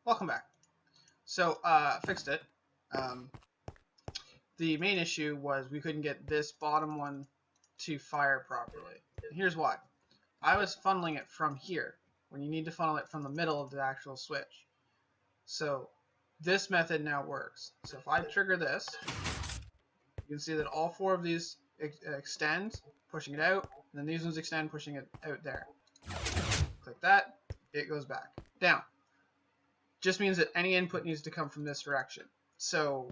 Welcome back. So, fixed it. Um, the main issue was we couldn't get this bottom one to fire properly. And here's why. I was funneling it from here, when you need to funnel it from the middle of the actual switch. So, this method now works. So if I trigger this, you can see that all four of these extend, pushing it out, and then these ones extend, pushing it out there. Click that, it goes back. Down. Just means that any input needs to come from this direction. So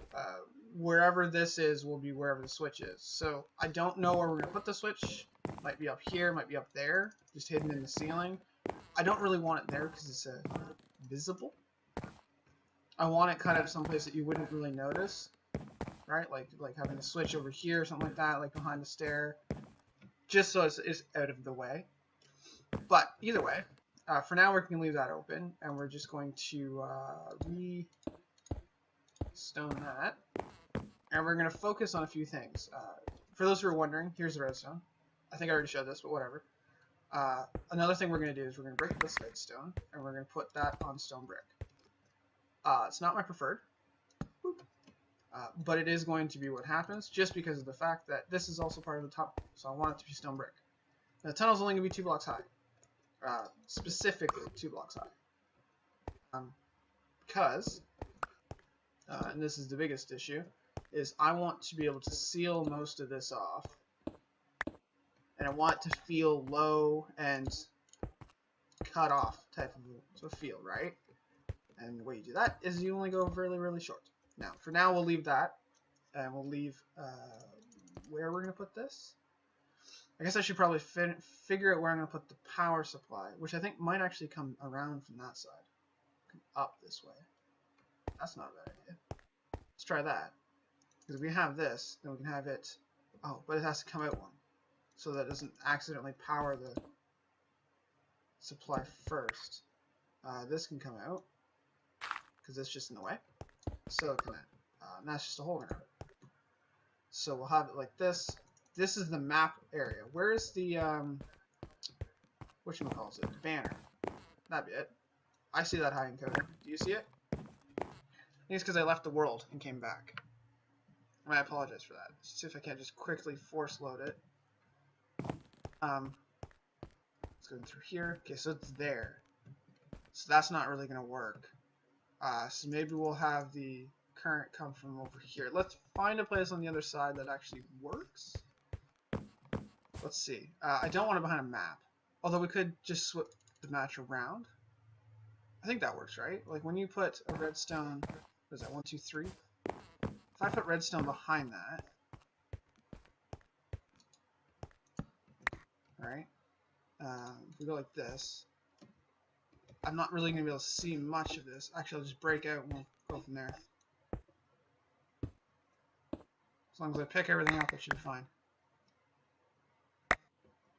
wherever this is will be wherever the switch is. So I don't know where we're going to put the switch. Might be up here, might be up there, just hidden in the ceiling. I don't really want it there because it's visible. I want it kind of someplace that you wouldn't really notice, right? Like having a switch over here or something like that, like behind the stair, just so it's out of the way. But either way, for now we're going to leave that open, and we're just going to re-stone that, and we're going to focus on a few things. For those who are wondering, here's the redstone. I think I already showed this, but whatever. Another thing we're going to do is we're going to break this redstone, and we're going to put that on stone brick. It's not my preferred, but it is going to be what happens, just because of the fact that this is also part of the top, so I want it to be stone brick. Now, the tunnel's only going to be 2 blocks high. Specifically 2 blocks high, because and this is the biggest issue, is I want to be able to seal most of this off, and I want it to feel low and cut off type of a feel, right? And the way you do that is you only go really, really short. Now, for now, we'll leave that, and we'll leave where we're going to put this. I guess I should probably figure out where I'm going to put the power supply, which I think might actually come around from that side. Come up this way. That's not a bad idea. Let's try that. Because if we have this, then we can have it... Oh, but it has to come out one. So that it doesn't accidentally power the supply first. This can come out, because it's just in the way. So it can and that's just a hole in it. So we'll have it like this. This is the map area. Where is the whatchamacallit, banner? That'd be it. I see that high encoder. Do you see it? I think it's because I left the world and came back. I apologize for that. Let's see if I can't just quickly force load it. Let's go through here. Okay, so it's there. So that's not really going to work. So maybe we'll have the current come from over here. Let's find a place on the other side that actually works. Let's see. I don't want it behind a map. Although we could just swap the match around. I think that works, right? Like when you put a redstone, what is that, 1, 2, 3? If I put redstone behind that, right? If we go like this, I'm not really going to be able to see much of this. Actually, I'll just break out and we'll go from there. As long as I pick everything up, it should be fine.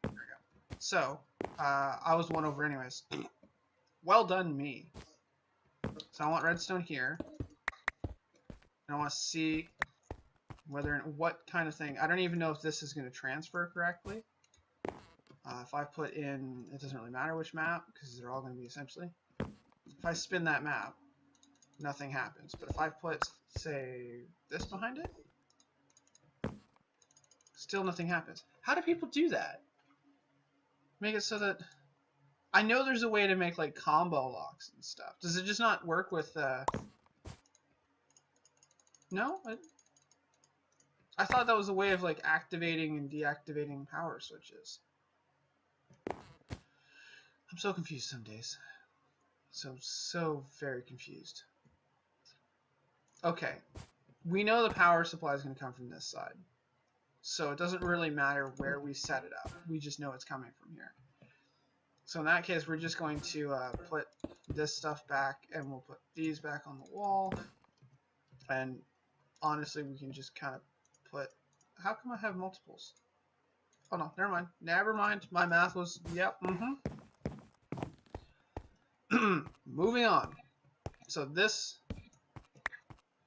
There we go. So, I was one over anyways. Well done, me. So I want redstone here. And I want to see what kind of thing. I don't even know if this is going to transfer correctly. If I put in, it doesn't really matter which map, because they're all going to be essentially. If I spin that map, nothing happens. But if I put, say, this behind it, still nothing happens. How do people do that? Make it so that... I know there's a way to make, like, combo locks and stuff. Does it just not work with, No? I thought that was a way of, like, activating and deactivating power switches. I'm so confused some days. So very confused. Okay. We know the power supply is going to come from this side. So it doesn't really matter where we set it up. We just know it's coming from here. So in that case, we're just going to put this stuff back, and we'll put these back on the wall. And honestly, we can just kind of put... How come I have multiples? Oh no, never mind. Never mind. My math was... Yep, Moving on. So this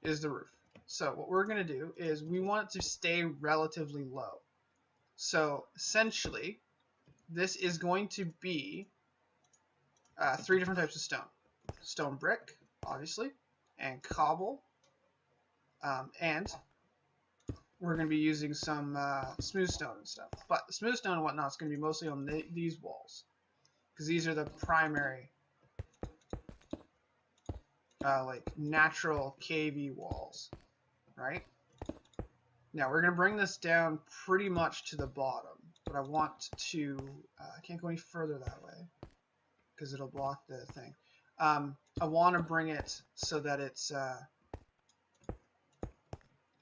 is the roof. So what we're going to do is we want it to stay relatively low. So essentially, this is going to be 3 different types of stone. Stone brick, obviously, and cobble, and we're going to be using some smooth stone and stuff. But the smooth stone and whatnot is going to be mostly on these walls, because these are the primary like natural cavey walls, right? Now we're going to bring this down pretty much to the bottom, but I want to, I can't go any further that way because it'll block the thing. I want to bring it so that it's, and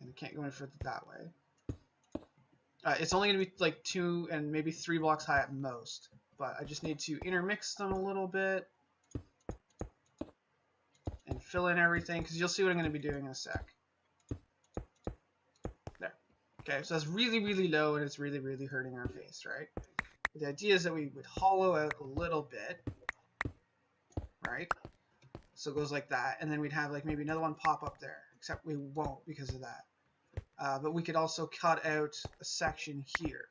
I can't go any further that way. It's only going to be like 2 and maybe 3 blocks high at most, but I just need to intermix them a little bit and fill in everything, because you'll see what I'm going to be doing in a sec. There. Okay, so that's really, really low, and it's really, really hurting our face, right? But the idea is that we would hollow out a little bit, right? So it goes like that, and then we'd have like maybe another one pop up there, except we won't because of that. But we could also cut out a section here,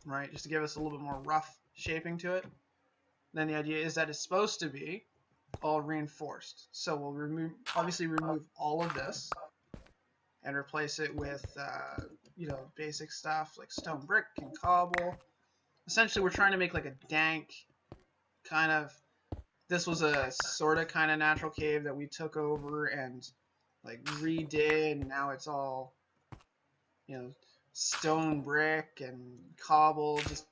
right, just to give us a little bit more rough shaping to it. Then the idea is that it's supposed to be all reinforced. So we'll obviously remove all of this and replace it with, you know, basic stuff like stone brick and cobble. Essentially, we're trying to make like a dank kind of. This was a sort of kind of natural cave that we took over and like redid, and now it's all, you know, stone brick and cobble, just,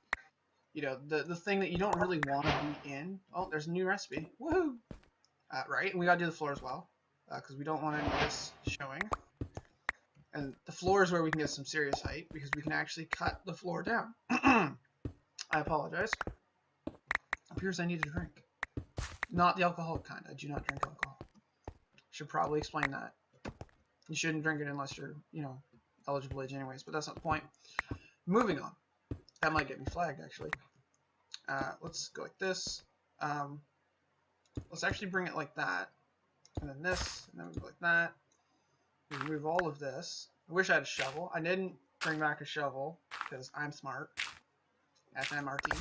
you know, the thing that you don't really want to be in. Oh, there's a new recipe. Woohoo! Right, and we gotta do the floor as well, because we don't want any of this showing. And the floor is where we can get some serious height, because we can actually cut the floor down. I apologize. It appears I need a drink. Not the alcoholic kind. I do not drink alcohol. Should probably explain that. You shouldn't drink it unless you're, you know, eligible age anyways, but that's not the point. Moving on. That might get me flagged, actually. Let's go like this. Let's actually bring it like that. And then this, and then we go like that. We remove all of this. I wish I had a shovel. I didn't bring back a shovel, because I'm smart. SMRT.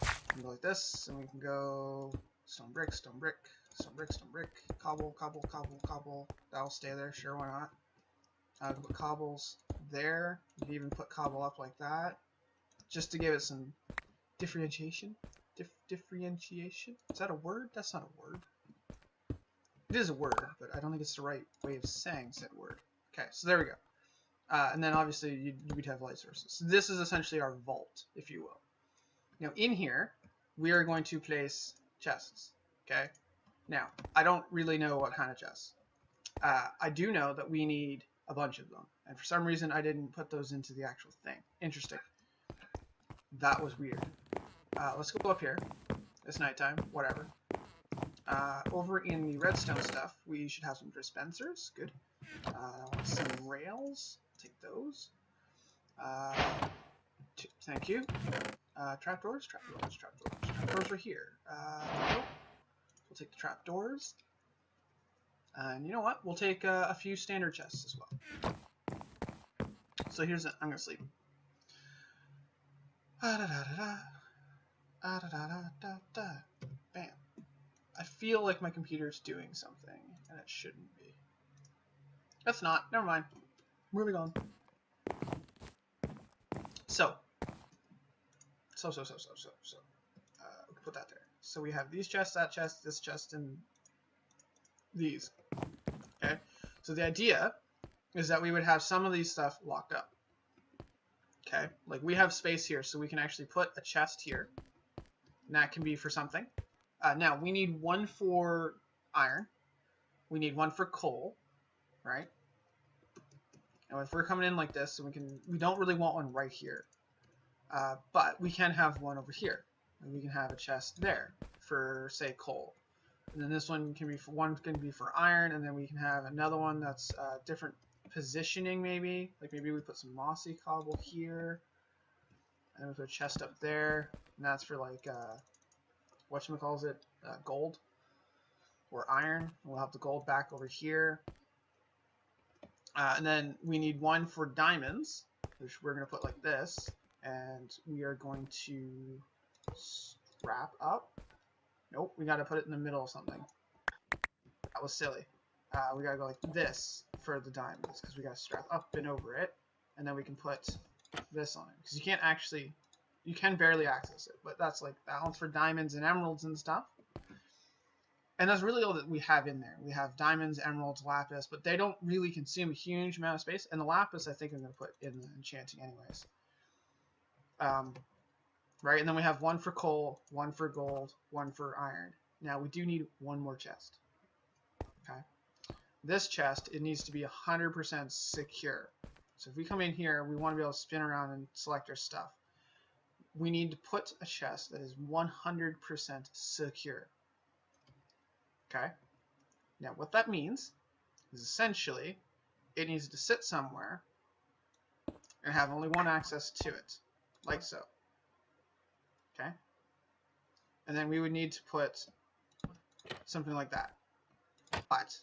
We can go like this, and we can go stone brick, stone brick, stone brick, stone brick, cobble, cobble, cobble, cobble. That'll stay there, sure, why not? I can put cobbles there. You can even put cobble up like that, just to give it some differentiation. Differentiation? Is that a word? That's not a word. It is a word, but I don't think it's the right way of saying said word. Okay, so there we go. And then obviously you would have light sources. So this is essentially our vault, if you will. Now in here, we are going to place chests. Okay. Now I don't really know what kind of chests. I do know that we need a bunch of them, and for some reason I didn't put those into the actual thing. Interesting. That was weird. Let's go up here. It's nighttime. Whatever. Over in the redstone stuff, we should have some dispensers. Good. Some rails. Take those. Thank you. Trapdoors. Trapdoors. Trapdoors. Trapdoors are here. Nope. We'll take the trapdoors. And you know what? We'll take a few standard chests as well. So here's I'm gonna sleep. Bam. I feel like my computer's doing something, and it shouldn't be. That's not. Never mind. Moving on. So. We can put that there. So we have these chests, that chest, this chest, and these. Okay. So the idea is that we would have some of these stuff locked up. Okay. Like we have space here, so we can actually put a chest here. And that can be for something. Now we need one for iron. We need one for coal, right? And if we're coming in like this, so we don't really want one right here. But we can have one over here. And we can have a chest there for, say, coal. And then this one can be for iron, and then we can have another one that's different positioning, maybe. Like maybe we put some mossy cobble here, and we put a chest up there, and that's for like whatchamacallit, gold or iron. We'll have the gold back over here. And then we need one for diamonds, which we're going to put like this. And we are going to wrap up. Nope, we got to put it in the middle of something. That was silly. We gotta go like this for the diamonds because we gotta strap up and over it, and then we can put this on it because you can't actually, you can barely access it, but that's like that one's for diamonds and emeralds and stuff. And that's really all that we have in there. We have diamonds, emeralds, lapis, but they don't really consume a huge amount of space. And the lapis, I think I'm going to put in the enchanting anyways. Right, and then we have one for coal, one for gold, one for iron. Now we do need one more chest. Okay, this chest, it needs to be 100% secure. So if we come in here, we want to be able to spin around and select our stuff. We need to put a chest that is 100% secure. Okay, now what that means is essentially it needs to sit somewhere and have only one access to it, like so. Okay, and then we would need to put something like that, but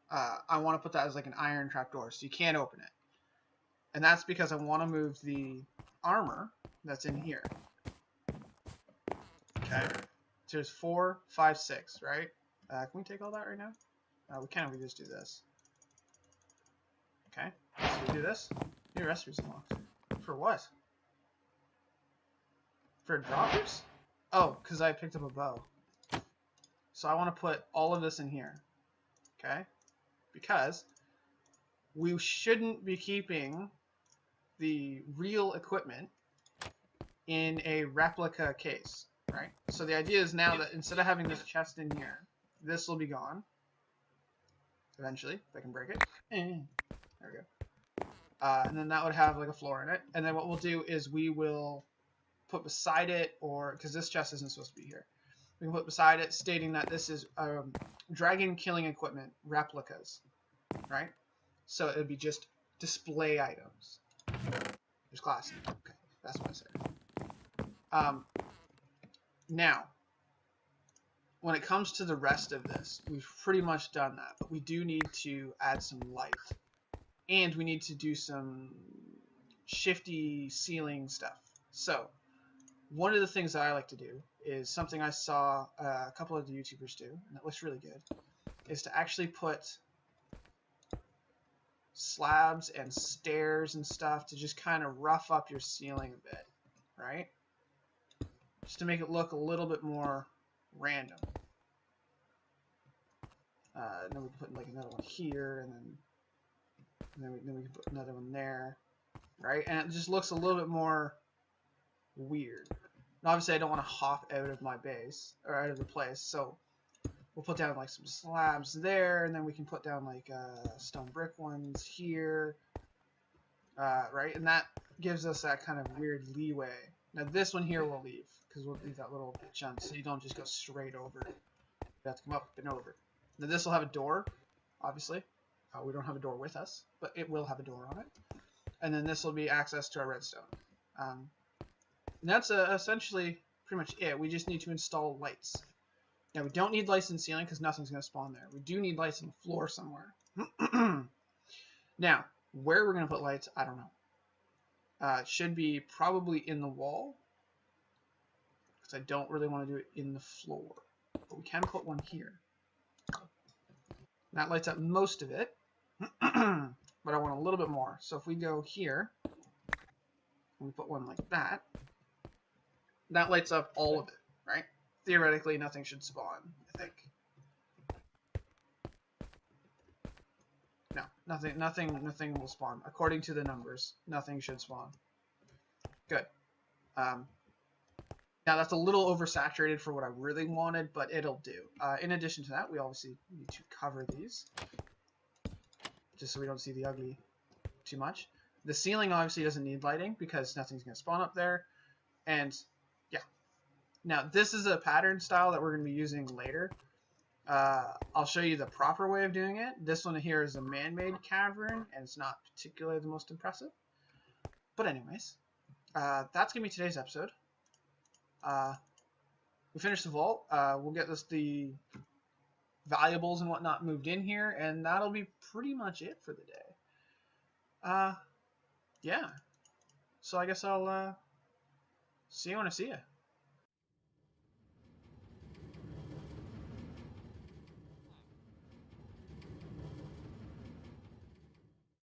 I want to put that as like an iron trapdoor, so you can't open it, and that's because I want to move the armor that's in here. Okay, so there's 4, 5, 6, right? Can we take all that right now? We can. We just do this. Okay, so we do this. New recipes unlocked. For what? For droppers? Oh, because I picked up a bow. So I want to put all of this in here. Okay? Because we shouldn't be keeping the real equipment in a replica case, right? So the idea is now that instead of having this chest in here, this will be gone. Eventually, if I can break it. There we go. And then that would have like a floor in it. And then what we'll do is we will put beside it, or because this chest isn't supposed to be here, we can put beside it stating that this is dragon killing equipment replicas, right? So it would be just display items. There's class. Okay, that's what I said. Now, when it comes to the rest of this, we've pretty much done that, but we do need to add some light, and we need to do some shifty ceiling stuff. So one of the things that I like to do is something I saw a couple of the YouTubers do, and it looks really good, is to actually put slabs and stairs and stuff to just kind of rough up your ceiling a bit, right? Just to make it look a little bit more random. And then we can put like another one here, and then we can put another one there, right? And it just looks a little bit more weird. And obviously I don't want to hop out of my base, or out of the place, so we'll put down like some slabs there, and then we can put down like stone brick ones here, right? And that gives us that kind of weird leeway. Now this one here we'll leave, because we'll leave that little chunk so you don't just go straight over. You have to come up and over. Now this will have a door, obviously. We don't have a door with us, but it will have a door on it. And then this will be access to our redstone. And that's essentially pretty much it. We just need to install lights. Now we don't need lights in the ceiling because nothing's going to spawn there. We do need lights on the floor somewhere. Now, where we're going to put lights, I don't know. It should be probably in the wall, because I don't really want to do it in the floor. But we can put one here. That lights up most of it, but I want a little bit more. So if we go here, and we put one like that, that lights up all of it, right? Theoretically, nothing should spawn, I think. No, nothing will spawn. According to the numbers, nothing should spawn. Good. Now that's a little oversaturated for what I really wanted, but it'll do. In addition to that, we obviously need to cover these, just so we don't see the ugly too much. The ceiling obviously doesn't need lighting because nothing's going to spawn up there. And yeah. Now this is a pattern style that we're going to be using later. I'll show you the proper way of doing it. This one here is a man-made cavern, and it's not particularly the most impressive. But anyways, that's going to be today's episode. We finished the vault. We'll get the valuables and whatnot moved in here, and that'll be pretty much it for the day. Yeah. So I guess I'll see you when I see you.